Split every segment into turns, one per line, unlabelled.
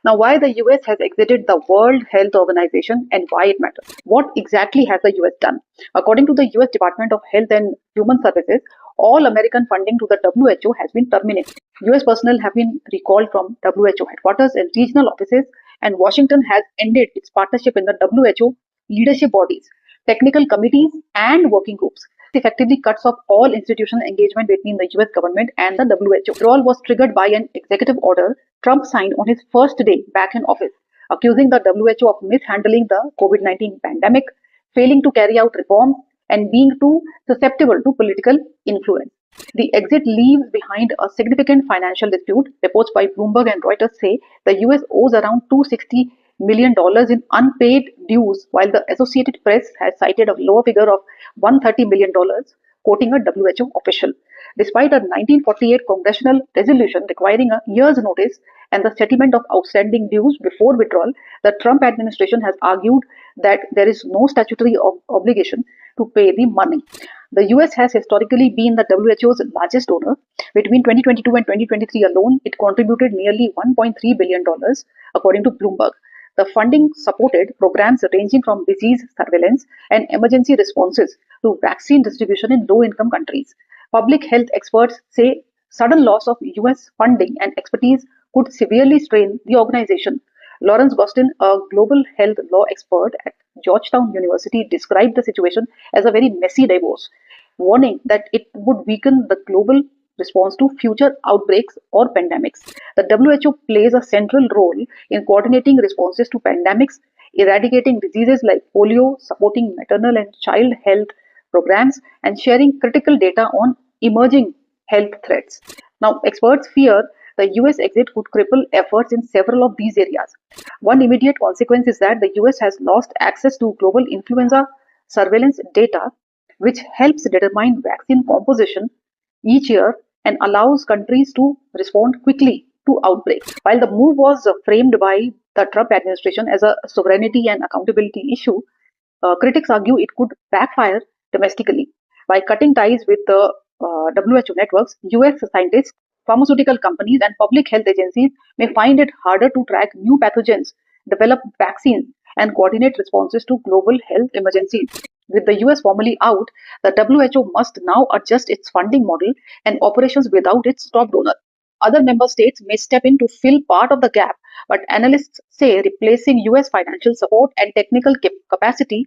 Now, why the US has exited the World Health Organization and why it matters. What exactly has the US done? According to the US Department of Health and Human Services, all American funding to the WHO has been terminated. US personnel have been recalled from WHO headquarters and regional offices, and Washington has ended its partnership in the WHO leadership bodies, technical committees, and working groups. It effectively cuts off all institutional engagement between the US government and the WHO. Withdrawal was triggered by an executive order Trump signed on his first day back in office, accusing the WHO of mishandling the COVID-19 pandemic, failing to carry out reforms, and being too susceptible to political influence. The exit leaves behind a significant financial dispute. Reports by Bloomberg and Reuters say the US owes around $260 million in unpaid dues, while the Associated Press has cited a lower figure of $130 million, quoting a WHO official. Despite a 1948 congressional resolution requiring a year's notice and the settlement of outstanding dues before withdrawal, the Trump administration has argued that there is no statutory obligation to pay the money. The US has historically been the WHO's largest donor. Between 2022 and 2023 alone, it contributed nearly $1.3 billion, according to Bloomberg. The funding supported programs ranging from disease surveillance and emergency responses to vaccine distribution in low-income countries. Public health experts say sudden loss of US funding and expertise could severely strain the organization. Lawrence Gostin, a global health law expert at Georgetown University, described the situation as a very messy divorce, warning that it would weaken the global response to future outbreaks or pandemics. The WHO plays a central role in coordinating responses to pandemics, eradicating diseases like polio, supporting maternal and child health programs, and sharing critical data on emerging health threats. Now, experts fear the US exit could cripple efforts in several of these areas. One immediate consequence is that the US has lost access to global influenza surveillance data, which helps determine vaccine composition each year and allows countries to respond quickly to outbreaks. While the move was framed by the Trump administration as a sovereignty and accountability issue, critics argue it could backfire domestically. By cutting ties with the WHO networks, US scientists, pharmaceutical companies, and public health agencies may find it harder to track new pathogens, develop vaccines, and coordinate responses to global health emergencies. With the US formally out, the WHO must now adjust its funding model and operations without its top donor. Other member states may step in to fill part of the gap, but analysts say replacing US financial support and technical capacity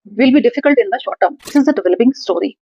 will be difficult in the short term. This is a developing story.